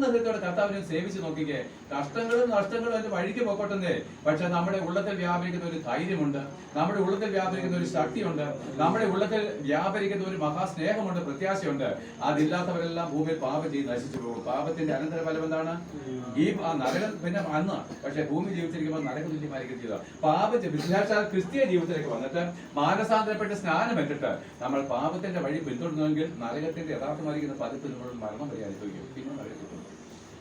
പൂർണ്ണ ഹൃദയത്തോടെ കർത്താവിനെ സേവിച്ച് നോക്കിക്കേ. കഷ്ടങ്ങളും നഷ്ടങ്ങളും അതിന്റെ വഴിക്ക് പോക്കോട്ടെ. പക്ഷെ നമ്മുടെ ഉള്ളത്തിൽ വ്യാപരിക്കുന്ന ഒരു ധൈര്യമുണ്ട്, നമ്മുടെ ഉള്ളത്തിൽ വ്യാപരിക്കുന്ന ഒരു ശക്തിയുണ്ട്, നമ്മുടെ ഉള്ളത്തിൽ വ്യാപരിക്കുന്ന ഒരു മഹാസ്നേഹമുണ്ട്, പ്രത്യാശയുണ്ട്. അതില്ലാത്തവരെല്ലാം ഭൂമിയിൽ പാപം ചെയ്ത് നശിച്ചു പോകും. പാപത്തിന്റെ അനന്തരഫലം എന്താണ്? ഈ നരകം പിന്നെ അന്ന്. പക്ഷെ ഭൂമി ജീവിച്ചിരിക്കുമ്പോൾ നരകതുല്യമായിരിക്കും ചെയ്ത പാപം വിദ്യാശാൽ ക്രിസ്തീയ ജീവിതത്തിലേക്ക് വന്നിട്ട് മാനസാന്തരപ്പെട്ട് സ്നാനമേറ്റിട്ട് നമ്മൾ പാപത്തിന്റെ വഴി പിന്തുടർന്നുവെങ്കിൽ നരകത്തിന്റെ യഥാർത്ഥമായിരിക്കുന്ന പതിപ്പ് നമ്മൾ മരണം വരെ അനുഭവിക്കും. പിന്നെ നരകത്തിൽ.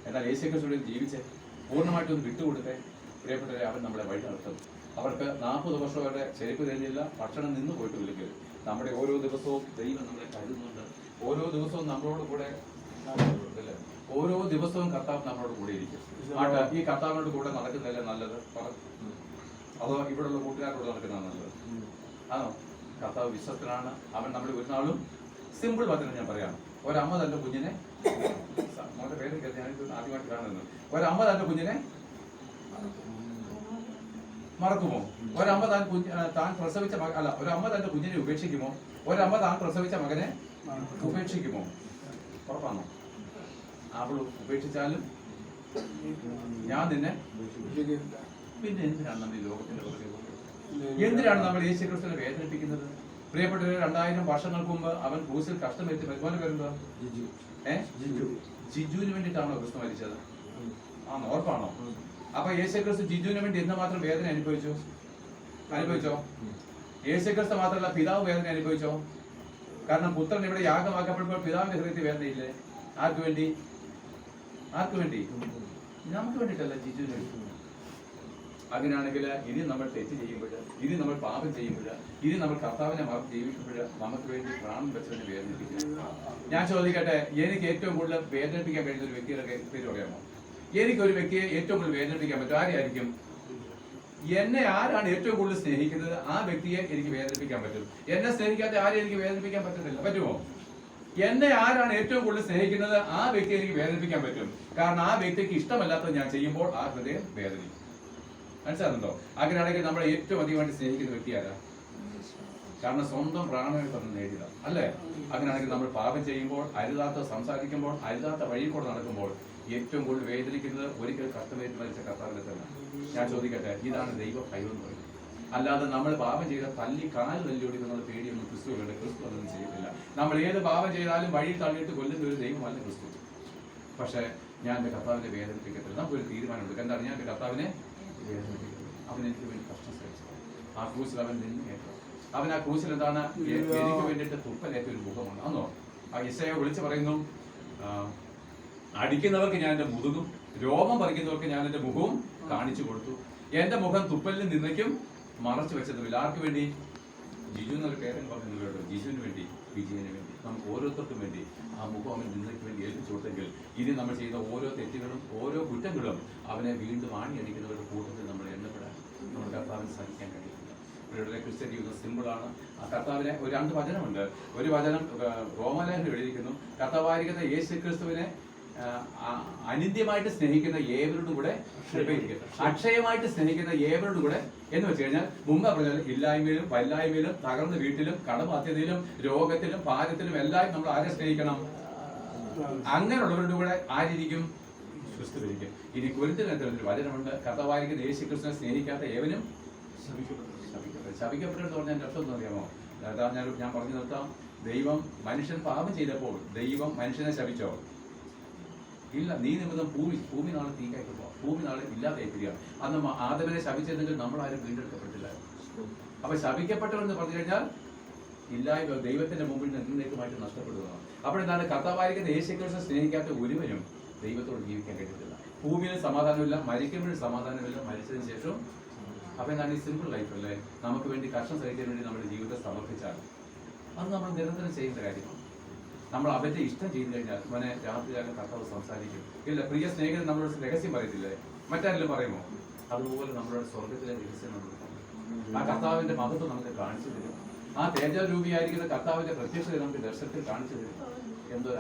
എന്നാൽ യേശുക്രിസ്തുവിൽ ജീവിച്ച് പൂർണ്ണമായിട്ടൊന്ന് വിട്ടുകൊടുത്തേ പ്രിയപ്പെട്ടവരെ, അവൻ നമ്മളെ വഴി നടത്തും. അവർക്ക് 40 വർഷം അവരുടെ ചെരുപ്പ് തരുന്നില്ല, ഭക്ഷണം നിന്ന് പോയിട്ട് വിളിക്കൽ. നമ്മുടെ ഓരോ ദിവസവും ദൈവം നമ്മളെ കരുതുന്നുണ്ട്. ഓരോ ദിവസവും നമ്മളോട് കൂടെ, ഓരോ ദിവസവും കർത്താവ് നമ്മളോട് കൂടെ ഇരിക്കും. ഈ കർത്താവിനോട് കൂടെ നടക്കുന്നതല്ലേ നല്ലത്? അതോ ഇവിടെയുള്ള കൂട്ടുകാരോട് നടക്കുന്നതാണ് നല്ലത്? ആണോ? കർത്താവ് വിശ്വസ്തനാണ്. അവൻ നമ്മൾ ഒരു നാളും സിമ്പിൾ വചനം ഞാൻ പറയാം. ഒരമ്മ തന്റെ കുഞ്ഞിനെ, മോന്റെ പേര് ഞാൻ ആദ്യമായിട്ട് കാണുന്നത്, ഒരമ്മ തന്റെ കുഞ്ഞിനെ മറക്കുമോ? ഒരമ്മ താൻ പ്രസവിച്ച അല്ല, ഒരമ്മ തന്റെ കുഞ്ഞിനെ ഉപേക്ഷിക്കുമോ? ഒരമ്മ താൻ പ്രസവിച്ച മകനെ ഉപേക്ഷിക്കുമോ? ഉറപ്പാണോ? അവൾ ഉപേക്ഷിച്ചാലും ഞാൻ നിന്നെ. പിന്നെ എന്തിനാണ് നമ്മൾ ഈ ലോകത്തിന്റെ പുറകെ പോകുന്നത്? എന്തിനാണ് നമ്മൾ യേശുക്രിസ്തുവിനെ വേദനിപ്പിക്കുന്നത്? പ്രിയപ്പെട്ടവരെ, 2000 വർഷങ്ങൾക്ക് മുമ്പ് അവൻ ക്രൂസിൽ കഷ്ടമേറ്റി വരുമാനം വരുമ്പോ ജിജുവിന് വേണ്ടിയിട്ടാണോ ക്രിസ്തു മരിച്ചത്? ആണോ? ഉറപ്പാണോ? അപ്പൊ യേശുക്രിസ്തു ജിജുവിന് വേണ്ടി എന്തുമാത്രം വേദന അനുഭവിച്ചോ? യേശുക്രിസ്തു മാത്രമല്ല, പിതാവ് വേദന അനുഭവിച്ചോ? കാരണം പുത്രൻ ഇവിടെ യാഗമാക്കപ്പെടുമ്പോൾ പിതാവിന്റെ ഹൃദയത്തിൽ വേദനയില്ലേ? ആർക്ക് വേണ്ടി? നമുക്ക് വേണ്ടിയിട്ടല്ല, ജിജുവിന് വേണ്ടി. അങ്ങനെയാണെങ്കിൽ ഇനി നമ്മൾ തെറ്റ് ചെയ്യുമ്പോൾ, ഇനി നമ്മൾ പാപം ചെയ്യുമ്പോൾ, ഇനി നമ്മൾ കർത്താവിനെ മറന്ന് ജീവിക്കുമ്പോൾ നമുക്ക് വേണ്ടി പ്രാണൻ വെച്ചതിന് വേദനിപ്പിക്കുക. ഞാൻ ചോദിക്കട്ടെ, എനിക്ക് ഏറ്റവും കൂടുതൽ വേദനിപ്പിക്കാൻ കഴിയുന്ന ഒരു വ്യക്തിയുടെ പേര് പറയാമോ? എനിക്കൊരു വ്യക്തിയെ ഏറ്റവും കൂടുതൽ വേദനിപ്പിക്കാൻ പറ്റും. ആരെയായിരിക്കും? എന്നെ ആരാണ് ഏറ്റവും കൂടുതൽ സ്നേഹിക്കുന്നത് ആ വ്യക്തിയെ എനിക്ക് വേദനിപ്പിക്കാൻ പറ്റും. എന്നെ സ്നേഹിക്കാത്ത ആരെയും എനിക്ക് വേദനിപ്പിക്കാൻ പറ്റത്തില്ല. പറ്റുമോ? എന്നെ ആരാണ് ഏറ്റവും കൂടുതൽ സ്നേഹിക്കുന്നത് ആ വ്യക്തിയെ എനിക്ക് വേദനിപ്പിക്കാൻ പറ്റും. കാരണം ആ വ്യക്തിക്ക് ഇഷ്ടമല്ലാത്തത് ഞാൻ ചെയ്യുമ്പോൾ ആ ഹൃദയം വേദനിക്കും. മനസ്സിലാകുന്നുണ്ടോ? അങ്ങനെയാണെങ്കിൽ നമ്മളെ ഏറ്റവും അധികമായിട്ട് സ്നേഹിക്കുന്ന വ്യക്തി ആരാ? കാരണം സ്വന്തം പ്രാണനെ തന്നെ നേടിയത അല്ലേ? അങ്ങനെയാണെങ്കിൽ നമ്മൾ പാപം ചെയ്യുമ്പോൾ, അരുതാത്ത സംസാരിക്കുമ്പോൾ, അരുതാത്ത വഴി കൂടെ നടക്കുമ്പോൾ ഏറ്റവും കൂടുതൽ വേദനിക്കുന്നത് ഒരിക്കൽ കഷ്ടമേറ്റ് മരിച്ച കർത്താവിനെ തന്നെ. ഞാൻ ചോദിക്കട്ടെ, ഇതാണ് ദൈവ ഭയം എന്ന് പറയുന്നത്. അല്ലാതെ നമ്മൾ പാപം ചെയ്ത കാല് തല്ലിയോടി നമ്മൾ പേടിയൊന്നും ക്രിസ്തുവിന്റെ ക്രിസ്തു അതൊന്നും ചെയ്യത്തില്ല. നമ്മൾ ഏത് പാപം ചെയ്താലും വഴി തള്ളിയിട്ട് കൊല്ലുന്ന ഒരു ദൈവമല്ല ക്രിസ്തു. പക്ഷെ ഞാൻ എൻ്റെ കർത്താവിനെ വേദനിപ്പിക്കത്തില്ല. നമുക്കൊരു തീരുമാനമുണ്ട്. എന്താണ്? ഞാൻ എൻ്റെ കർത്താവിനെ വേദനിപ്പിക്കുന്നത്. അവൻ എനിക്ക് വേണ്ടി കഷ്ടം സഹിച്ചത്. ആ ക്രൂസിൽ അവൻ നിന്നേറ്റു. അവൻ ആ ക്രൂസിൽ എന്താണ്? എനിക്ക് വേണ്ടിയിട്ട് തുപ്പലേറ്റ ഒരു മുഖമാണ്. അന്നോ ആ യെശയ്യാവ് വിളിച്ചു പറയുന്നു, അടിക്കുന്നവർക്ക് ഞാൻ എൻ്റെ മുതുകും, രോമം പറിക്കുന്നവർക്ക് ഞാൻ എൻ്റെ മുഖവും കാണിച്ചു കൊടുത്തു. എന്റെ മുഖം തുപ്പലിനും നിന്നയ്ക്കും മറച്ചു വെച്ചതുമില്ല. ആർക്ക് വേണ്ടി? ജിജു എന്നൊരു പേരൻ പറഞ്ഞല്ലോ. ജിജുവിന് വേണ്ടി, വിജയന് വേണ്ടി, നമുക്ക് ഓരോരുത്തർക്കും വേണ്ടി ആ മുഖം അവൻ നിന്നയ്ക്ക് വേണ്ടി ഏൽപ്പിച്ചു കൊടുത്തെങ്കിൽ ഇനി നമ്മൾ ചെയ്യുന്ന ഓരോ തെറ്റുകളും ഓരോ കുറ്റങ്ങളും അവനെ വീണ്ടും ആണിയടിക്കുന്നവരുടെ കൂട്ടത്തിൽ നമ്മൾ എണ്ണപ്പെടാൻ നമ്മുടെ കർത്താവിന് സഹിക്കാൻ കഴിയില്ല. ഇവരുടെ ക്രിസ്ത്യൻ ജീവിതം സിമ്പിളാണ്. ആ കർത്താവിനെ ഒരു 2 വചനമുണ്ട്. ഒരു വചനം റോമാലേഖനം എഴുതിയിരിക്കുന്നു, കർത്താവായിരിക്കുന്ന യേശു ക്രിസ്തുവിനെ അനിത്യമായിട്ട് സ്നേഹിക്കുന്ന ഏവരോടും കൂടെ അക്ഷയമായിട്ട് സ്നേഹിക്കുന്ന ഏവരോടും കൂടെ എന്ന് വെച്ച് കഴിഞ്ഞാൽ മുമ്പ് പറഞ്ഞാൽ ഇല്ലായ്മയിലും വല്ലായ്മയിലും തകർന്ന വീട്ടിലും കടബാധ്യതയിലും രോഗത്തിലും ഭാരത്തിലും എല്ലാം നമ്മൾ ആരെ സ്നേഹിക്കണം? അങ്ങനെയുള്ളവരുടെ കൂടെ ആരിയിരിക്കും? ക്രിസ്തുവിരിക്കും. ഇനി കൊരിന്ത്യർ വചനമുണ്ട്, കർത്താവായിരിക്കുന്ന യേശു ക്രിസ്തുവിനെ സ്നേഹിക്കാത്ത ഏവനും ശപിക്കപ്പെട്ടെന്ന് പറഞ്ഞാൽ എൻ്റെ അർത്ഥം എന്ന് അറിയാമോ? ഞാൻ പറഞ്ഞു നിർത്താം. ദൈവം മനുഷ്യൻ പാപം ചെയ്തപ്പോൾ ദൈവം മനുഷ്യനെ ശപിച്ചോ? ഇല്ല. നീ നിമിത്തം ഭൂമി നാളെ തീക്കായിട്ട് പോവാം, ഭൂമി നാളെ ഇല്ലാതെ തീരുക. അന്ന് ആദമിനെ ശപിച്ചിരുന്നെങ്കിൽ നമ്മളാരും വീണ്ടെടുക്കപ്പെട്ടില്ല. അപ്പൊ ശപിക്കപ്പെട്ടവരെന്ന് പറഞ്ഞു കഴിഞ്ഞാൽ ഇല്ലായ്മ ദൈവത്തിന്റെ മുമ്പിൽ എന്നേക്കുമായിട്ട് നഷ്ടപ്പെടുന്നതാണ്. അപ്പോഴെന്താണ്? കർത്താവായിരിക്കുന്ന യേശുക്രിസ്തുവിനെ സ്നേഹിക്കാത്ത ഒരുവനും ദൈവത്തോട് ജീവിക്കാൻ കഴിയത്തില്ല. ഭൂമിയിൽ സമാധാനമില്ല, മരിക്കുമ്പോഴും സമാധാനമില്ല, മരിച്ചതിന് ശേഷം. അപ്പൊ എന്താണ്? ഈ സിമ്പിൾ ലൈഫ് അല്ലേ? നമുക്ക് വേണ്ടി കഷ്ടം സഹിക്കാൻ വേണ്ടി നമ്മുടെ ജീവിതത്തെ സമർപ്പിച്ചാൽ അത് നമ്മൾ നിരന്തരം ചെയ്യേണ്ട കാര്യമാണ്. നമ്മൾ അവരുടെ ഇഷ്ടം ചെയ്തു കഴിഞ്ഞാൽ അവനെ രാത്രികാലം കർത്താവ് സംസാരിക്കും. ഇല്ല, പ്രിയ സ്നേഹിതൻ നമ്മളോട് രഹസ്യം പറയത്തില്ലേ? മറ്റാരെങ്കിലും പറയുമോ? അതുപോലെ നമ്മളോട് സ്വർഗത്തിലെ രഹസ്യം നമ്മൾ ആ കർത്താവിന്റെ മഹത്വം നമുക്ക് കാണിച്ചു തരും. ആ തേജരൂപിയായിരിക്കുന്ന കർത്താവിന്റെ പ്രത്യക്ഷത നമുക്ക് ദർശനത്തിൽ കാണിച്ചു തരും. എന്തൊരു